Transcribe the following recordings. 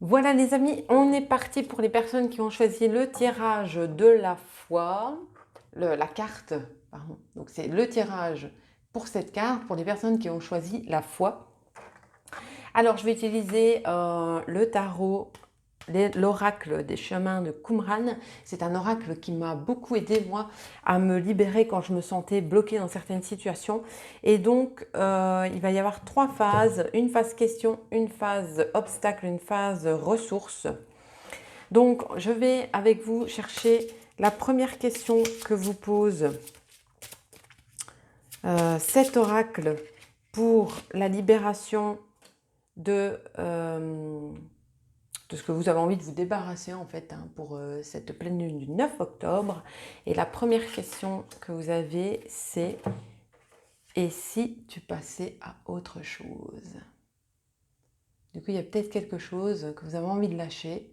Voilà les amis, on est parti pour les personnes qui ont choisi le tirage de la foi, la carte, pardon. Donc c'est le tirage pour cette carte, pour les personnes qui ont choisi la foi. Alors je vais utiliser le tarot, l'oracle des chemins de Qumran. C'est un oracle qui m'a beaucoup aidé moi à me libérer quand je me sentais bloquée dans certaines situations. Et donc il va y avoir 3 phases, une phase question, une phase obstacle, une phase ressources. Donc je vais avec vous chercher la première question que vous pose cet oracle pour la libération de ce que vous avez envie de vous débarrasser en fait pour cette pleine lune du 9 octobre. Et la première question que vous avez, c'est « Et si tu passais à autre chose ?» Du coup, il y a peut-être quelque chose que vous avez envie de lâcher.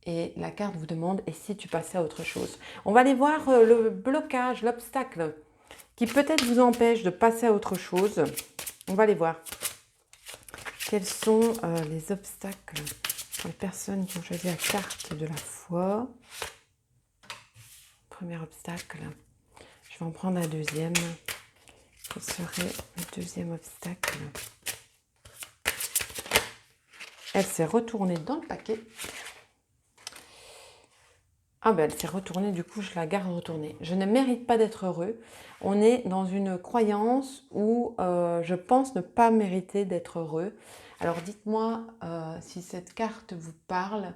Et la carte vous demande « Et si tu passais à autre chose ?» On va aller voir le blocage, l'obstacle qui peut-être vous empêche de passer à autre chose. On va aller voir. Quels sont les obstacles pour les personnes qui ont choisi la carte de la foi? Premier obstacle. Je vais en prendre un deuxième. Quel serait le deuxième obstacle? Elle s'est retournée dans le paquet. Ah ben elle s'est retournée, du coup je la garde retournée. Je ne mérite pas d'être heureux. On est dans une croyance où je pense ne pas mériter d'être heureux. Alors dites-moi si cette carte vous parle.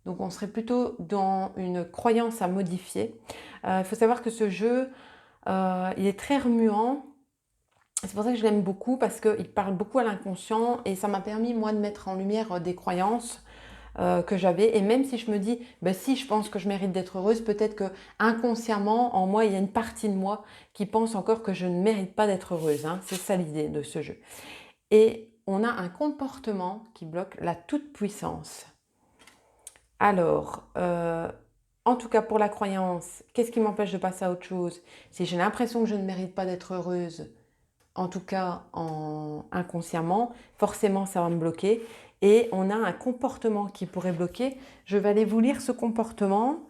Donc on serait plutôt dans une croyance à modifier. Il faut savoir que ce jeu, il est très remuant. C'est pour ça que je l'aime beaucoup parce qu'il parle beaucoup à l'inconscient et ça m'a permis moi de mettre en lumière des croyances que j'avais. Et même si je me dis, ben, si je pense que je mérite d'être heureuse, peut-être que inconsciemment, en moi, il y a une partie de moi qui pense encore que je ne mérite pas d'être heureuse. Hein. C'est ça l'idée de ce jeu. Et on a un comportement qui bloque la toute-puissance. Alors, en tout cas pour la croyance, qu'est-ce qui m'empêche de passer à autre chose? Si j'ai l'impression que je ne mérite pas d'être heureuse, en tout cas inconsciemment, forcément ça va me bloquer. Et on a un comportement qui pourrait bloquer. Je vais aller vous lire ce comportement.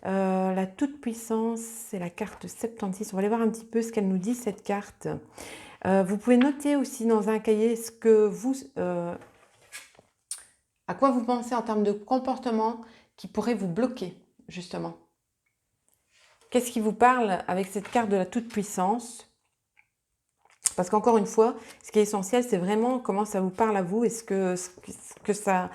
La toute-puissance, c'est la carte 76. On va aller voir un petit peu ce qu'elle nous dit, cette carte. Vous pouvez noter aussi dans un cahier ce que vous, à quoi vous pensez en termes de comportement qui pourrait vous bloquer, justement. Qu'est-ce qui vous parle avec cette carte de la toute-puissance? Parce qu'encore une fois, ce qui est essentiel, c'est vraiment comment ça vous parle à vous et ce que ça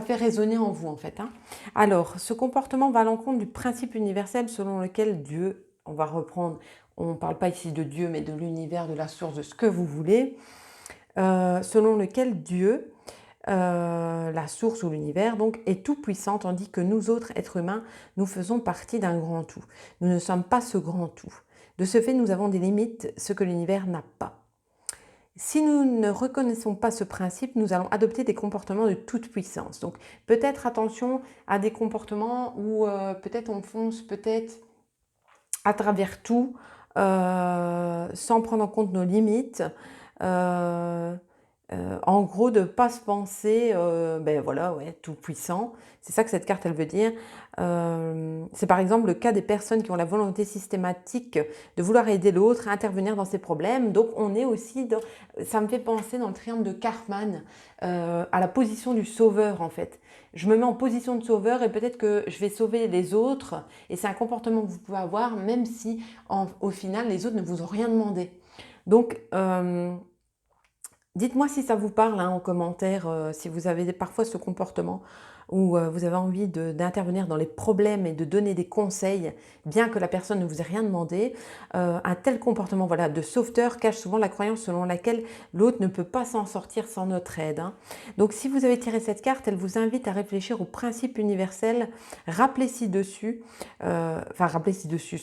fait résonner en vous, en fait. Hein. Alors, ce comportement va à l'encontre du principe universel selon lequel Dieu, on va reprendre, on ne parle pas ici de Dieu, mais de l'univers, de la source, de ce que vous voulez, selon lequel Dieu, la source ou l'univers, donc, est tout puissant, tandis que nous autres, êtres humains, nous faisons partie d'un grand tout. Nous ne sommes pas ce grand tout. De ce fait, nous avons des limites, ce que l'univers n'a pas. Si nous ne reconnaissons pas ce principe, nous allons adopter des comportements de toute puissance. Donc peut-être attention à des comportements où peut-être on fonce peut-être à travers tout, sans prendre en compte nos limites. En gros, de ne pas se penser, ben voilà, ouais, tout puissant. C'est ça que cette carte, elle veut dire. C'est par exemple le cas des personnes qui ont la volonté systématique de vouloir aider l'autre, intervenir dans ses problèmes. Donc, on est aussi dans... Ça me fait penser dans le triangle de Karpman, à la position du sauveur, en fait. Je me mets en position de sauveur et peut-être que je vais sauver les autres. Et c'est un comportement que vous pouvez avoir, même si, au final, les autres ne vous ont rien demandé. Donc... dites-moi si ça vous parle hein, en commentaire, si vous avez parfois ce comportement où vous avez envie d'intervenir dans les problèmes et de donner des conseils, bien que la personne ne vous ait rien demandé. Un tel comportement voilà, de sauveteur cache souvent la croyance selon laquelle l'autre ne peut pas s'en sortir sans notre aide. Hein. Donc si vous avez tiré cette carte, elle vous invite à réfléchir au principe universel, rappelez ci-dessus, rappelez ci-dessus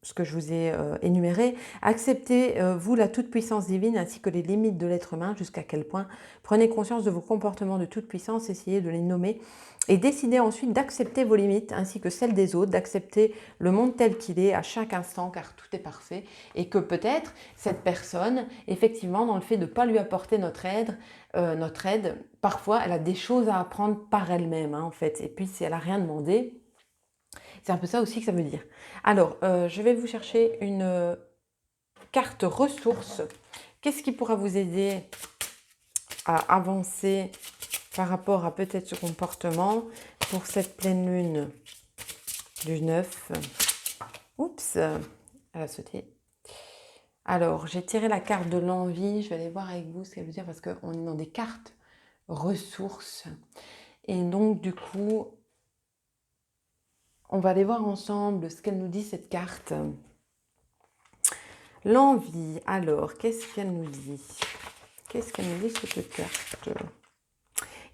ce que je vous ai énuméré. Acceptez, vous, la toute-puissance divine ainsi que les limites de l'être humain, jusqu'à quel point. Prenez conscience de vos comportements de toute puissance, essayez de les nommer et décidez ensuite d'accepter vos limites ainsi que celles des autres, d'accepter le monde tel qu'il est à chaque instant car tout est parfait et que peut-être cette personne, effectivement, dans le fait de ne pas lui apporter notre aide, parfois elle a des choses à apprendre par elle-même en fait. Et puis si elle n'a rien demandé, c'est un peu ça aussi que ça veut dire. Alors, je vais vous chercher une carte ressources. Qu'est-ce qui pourra vous aider à avancer par rapport à peut-être ce comportement pour cette pleine lune du 9. Oups, elle a sauté. Alors, j'ai tiré la carte de l'envie. Je vais aller voir avec vous ce qu'elle veut dire parce qu'on est dans des cartes ressources. Et donc, du coup, on va aller voir ensemble ce qu'elle nous dit, cette carte. L'envie, alors, qu'est-ce qu'elle nous dit? Qu'est-ce qu'elle nous dit, cette carte?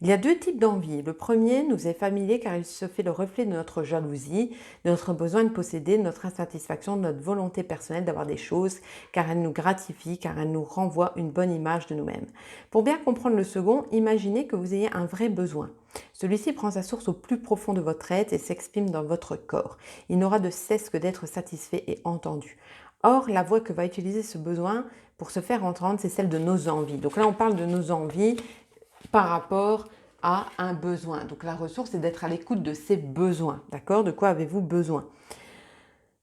Il y a deux types d'envie. Le premier nous est familier car il se fait le reflet de notre jalousie, de notre besoin de posséder, de notre insatisfaction, de notre volonté personnelle d'avoir des choses, car elle nous gratifie, car elle nous renvoie une bonne image de nous-mêmes. Pour bien comprendre le second, imaginez que vous ayez un vrai besoin. Celui-ci prend sa source au plus profond de votre être et s'exprime dans votre corps. Il n'aura de cesse que d'être satisfait et entendu. Or, la voix que va utiliser ce besoin pour se faire entendre, c'est celle de nos envies. Donc là, on parle de nos envies par rapport à un besoin. Donc la ressource, c'est d'être à l'écoute de ses besoins. D'accord? De quoi avez-vous besoin?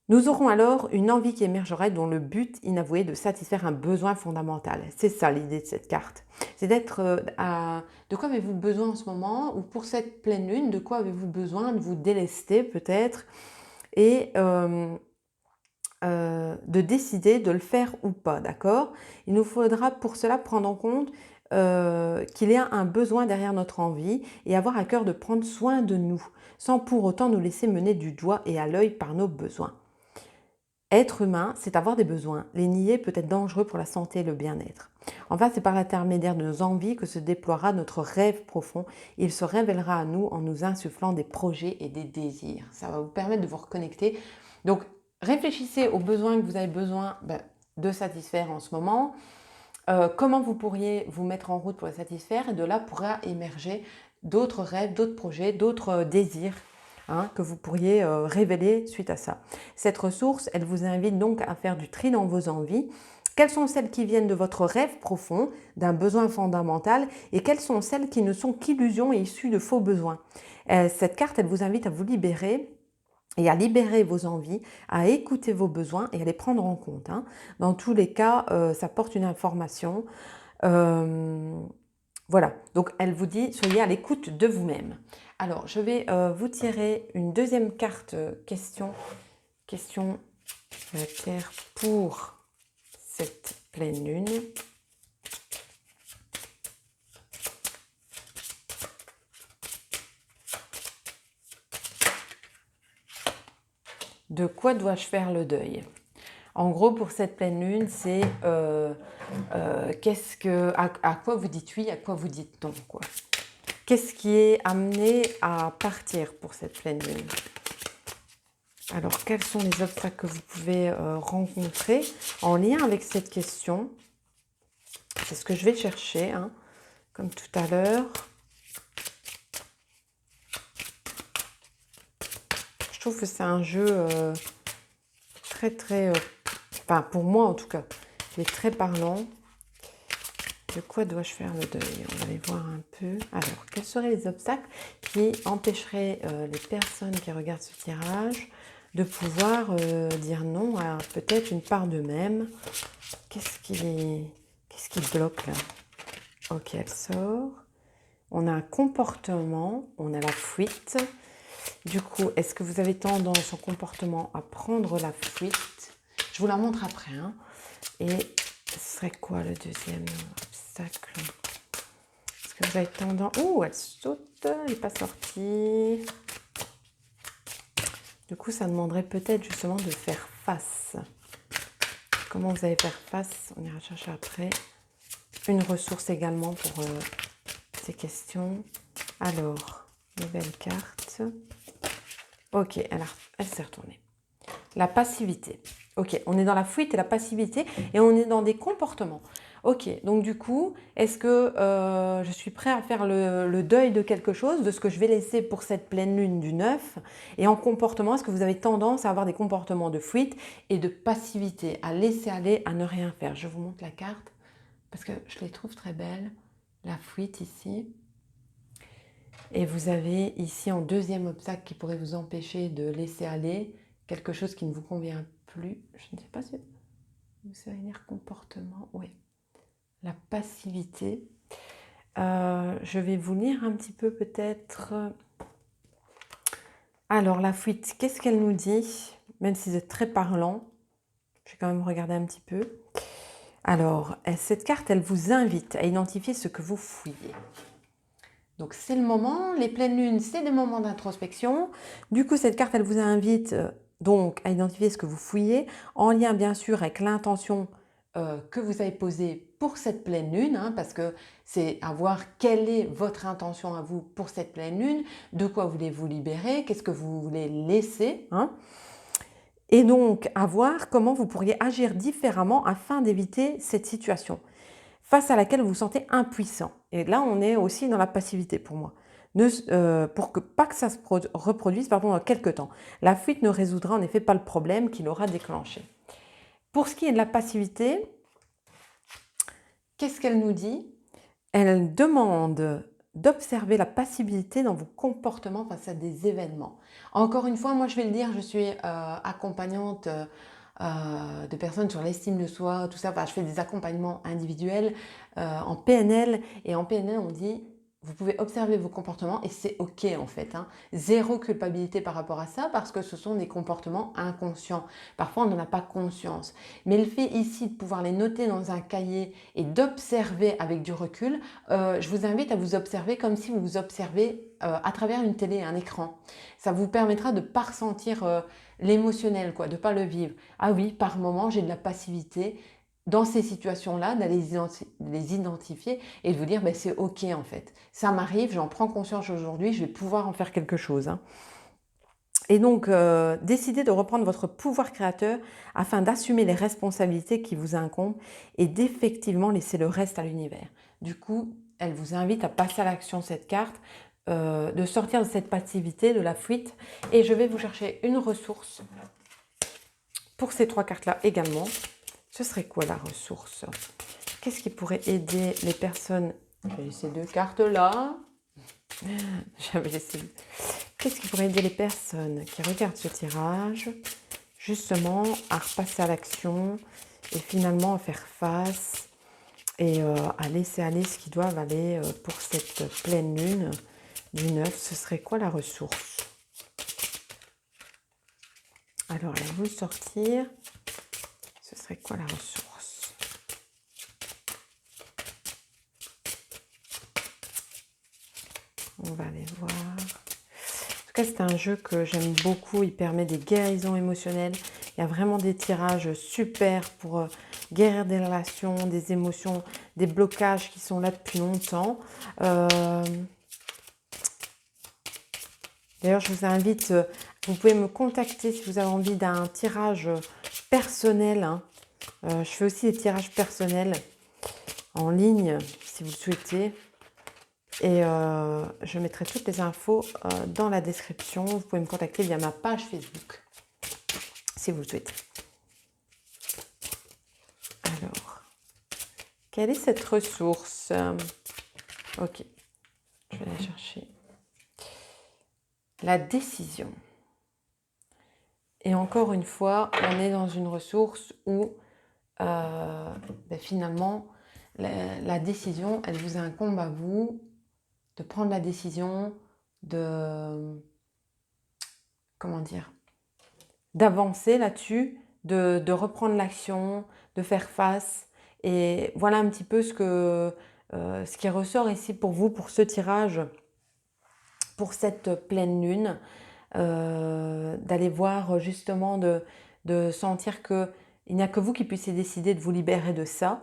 Nous aurons alors une envie qui émergera dont le but inavoué est de satisfaire un besoin fondamental. C'est ça l'idée de cette carte. C'est d'être de quoi avez-vous besoin en ce moment, ou pour cette pleine lune, de quoi avez-vous besoin de vous délester peut-être, et de décider de le faire ou pas, d'accord? Il nous faudra pour cela prendre en compte qu'il y a un besoin derrière notre envie et avoir à cœur de prendre soin de nous, sans pour autant nous laisser mener du doigt et à l'œil par nos besoins. Être humain, c'est avoir des besoins. Les nier peut être dangereux pour la santé et le bien-être. Enfin, c'est par l'intermédiaire de nos envies que se déploiera notre rêve profond. Il se révélera à nous en nous insufflant des projets et des désirs. Ça va vous permettre de vous reconnecter. Donc, réfléchissez aux besoins que vous avez besoin de satisfaire en ce moment. Comment vous pourriez vous mettre en route pour les satisfaire, et de là pourra émerger d'autres rêves, d'autres projets, d'autres désirs que vous pourriez révéler suite à ça. Cette ressource, elle vous invite donc à faire du tri dans vos envies. Quelles sont celles qui viennent de votre rêve profond, d'un besoin fondamental, et quelles sont celles qui ne sont qu'illusions et issues de faux besoins? Cette carte, elle vous invite à vous libérer et à libérer vos envies, à écouter vos besoins et à les prendre en compte. Dans tous les cas, ça porte une information. Voilà, donc elle vous dit, soyez à l'écoute de vous-même. Alors, je vais vous tirer une deuxième carte question de la Terre pour cette pleine lune. De quoi dois-je faire le deuil? En gros, pour cette pleine lune, c'est à quoi vous dites oui, à quoi vous dites non, quoi. Qu'est-ce qui est amené à partir pour cette pleine lune? Alors, quels sont les obstacles que vous pouvez rencontrer en lien avec cette question? C'est ce que je vais chercher, comme tout à l'heure. Je trouve que c'est un jeu très, enfin pour moi en tout cas, il est très parlant. De quoi dois-je faire le deuil? On va aller voir un peu. Alors, quels seraient les obstacles qui empêcheraient les personnes qui regardent ce tirage de pouvoir dire non à peut-être une part d'eux-mêmes? Qu'est-ce qui bloque là? Ok, elle sort. On a un comportement, on a la fuite. Du coup, est-ce que vous avez tendance en comportement à prendre la fuite? Je vous la montre après. Et ce serait quoi le deuxième obstacle? Est-ce que vous avez tendance... Oh, elle saute, elle n'est pas sortie. Du coup, ça demanderait peut-être justement de faire face. Comment vous allez faire face? On ira chercher après. Une ressource également pour ces questions. Alors, nouvelle carte. Ok, elle s'est retournée. La passivité. Ok, on est dans la fuite et la passivité et on est dans des comportements. Ok, donc du coup, est-ce que je suis prêt à faire le deuil de quelque chose, de ce que je vais laisser pour cette pleine lune du 9? Et en comportement, est-ce que vous avez tendance à avoir des comportements de fuite et de passivité, à laisser aller, à ne rien faire? Je vous montre la carte parce que je les trouve très belles. La fuite ici. Et vous avez ici en deuxième obstacle qui pourrait vous empêcher de laisser aller quelque chose qui ne vous convient plus. Je ne sais pas si vous savez lire comportement. Oui. La passivité. Je vais vous lire un petit peu peut-être. Alors, la fuite, qu'est-ce qu'elle nous dit? Même si c'est très parlant, je vais quand même regarder un petit peu. Alors, cette carte, elle vous invite à identifier ce que vous fouillez. Donc, c'est le moment. Les pleines lunes, c'est des moments d'introspection. Du coup, cette carte, elle vous invite donc à identifier ce que vous fouillez, en lien bien sûr avec l'intention que vous avez posée pour cette pleine lune, hein, parce que c'est à voir quelle est votre intention à vous pour cette pleine lune, de quoi voulez-vous libérer, qu'est-ce que vous voulez laisser, hein, et donc à voir comment vous pourriez agir différemment afin d'éviter cette situation face à laquelle vous vous sentez impuissant. Et là, on est aussi dans la passivité pour moi. Pour que pas que ça se reproduise dans quelques temps. La fuite ne résoudra en effet pas le problème qu'il aura déclenché. Pour ce qui est de la passivité, qu'est-ce qu'elle nous dit? Elle demande d'observer la passivité dans vos comportements face à des événements. Encore une fois, moi je vais le dire, je suis accompagnante de personnes sur l'estime de soi, tout ça. Enfin, je fais des accompagnements individuels en PNL. Et en PNL, on dit, vous pouvez observer vos comportements et c'est OK en fait. Hein. Zéro culpabilité par rapport à ça parce que ce sont des comportements inconscients. Parfois, on n'en a pas conscience. Mais le fait ici de pouvoir les noter dans un cahier et d'observer avec du recul, je vous invite à vous observer comme si vous vous observez à travers une télé, un écran. Ça vous permettra de ne pas ressentir l'émotionnel, quoi, de ne pas le vivre. Ah oui, par moment, j'ai de la passivité dans ces situations-là, d'aller les identifier et de vous dire, ben, c'est OK en fait. Ça m'arrive, j'en prends conscience aujourd'hui, je vais pouvoir en faire quelque chose. Hein. Et donc, décidez de reprendre votre pouvoir créateur afin d'assumer les responsabilités qui vous incombent et d'effectivement laisser le reste à l'univers. Du coup, elle vous invite à passer à l'action cette carte, de sortir de cette passivité, de la fuite. Et je vais vous chercher une ressource pour ces trois cartes-là également. Ce serait quoi la ressource? Qu'est-ce qui pourrait aider les personnes? J'ai ces deux cartes-là. J'avais laissé. Qu'est-ce qui pourrait aider les personnes qui regardent ce tirage, justement, à repasser à l'action et finalement à faire face et à laisser aller ce qu'ils doivent aller pour cette pleine lune du 9? Ce serait quoi la ressource? Alors, elle va vous sortir. Ce serait quoi la ressource? On va aller voir. En tout cas, c'est un jeu que j'aime beaucoup. Il permet des guérisons émotionnelles. Il y a vraiment des tirages super pour guérir des relations, des émotions, des blocages qui sont là depuis longtemps. D'ailleurs, je vous invite, vous pouvez me contacter si vous avez envie d'un tirage personnel. Hein. Je fais aussi des tirages personnels en ligne si vous le souhaitez. Et je mettrai toutes les infos dans la description. Vous pouvez me contacter via ma page Facebook si vous le souhaitez. Alors, quelle est cette ressource? Ok, je vais la chercher. La décision. Et encore une fois, on est dans une ressource où finalement, la décision, elle vous incombe à vous de prendre la décision de, comment dire, d'avancer là-dessus, de reprendre l'action, de faire face. Et voilà un petit peu ce qui ressort ici pour vous, pour ce tirage, pour cette pleine lune. D'aller voir justement, de sentir qu'il n'y a que vous qui puissiez décider de vous libérer de ça.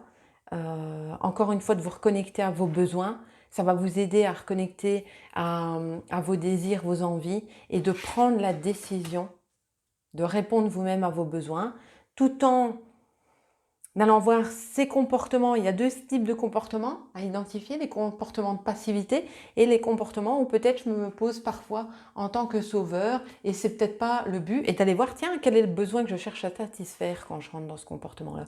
Encore une fois, de vous reconnecter à vos besoins. Ça va vous aider à reconnecter à vos désirs, vos envies et de prendre la décision de répondre vous-même à vos besoins tout en D'allant voir ces comportements. Il y a 2 types de comportements à identifier, les comportements de passivité et les comportements où peut-être je me pose parfois en tant que sauveur et c'est peut-être pas le but, et d'aller voir, tiens, quel est le besoin que je cherche à satisfaire quand je rentre dans ce comportement-là?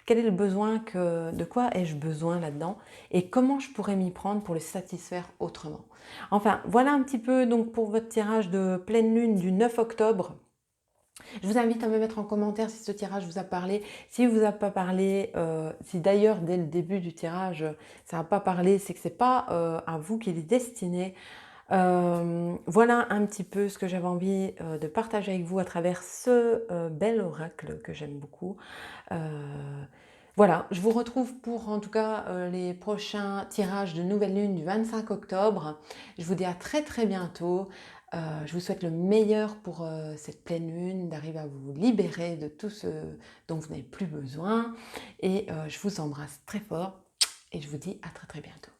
Quel est le besoin de quoi ai-je besoin là-dedans? Et comment je pourrais m'y prendre pour le satisfaire autrement? Enfin, voilà un petit peu donc pour votre tirage de pleine lune du 9 octobre. Je vous invite à me mettre en commentaire si ce tirage vous a parlé. Si vous a pas parlé, si d'ailleurs dès le début du tirage, ça n'a pas parlé, c'est que c'est pas à vous qu'il est destiné. Voilà un petit peu ce que j'avais envie de partager avec vous à travers ce bel oracle que j'aime beaucoup. Voilà, je vous retrouve pour en tout cas les prochains tirages de nouvelle lune du 25 octobre. Je vous dis à très très bientôt. Je vous souhaite le meilleur pour cette pleine lune, d'arriver à vous libérer de tout ce dont vous n'avez plus besoin. Et je vous embrasse très fort et je vous dis à très très bientôt.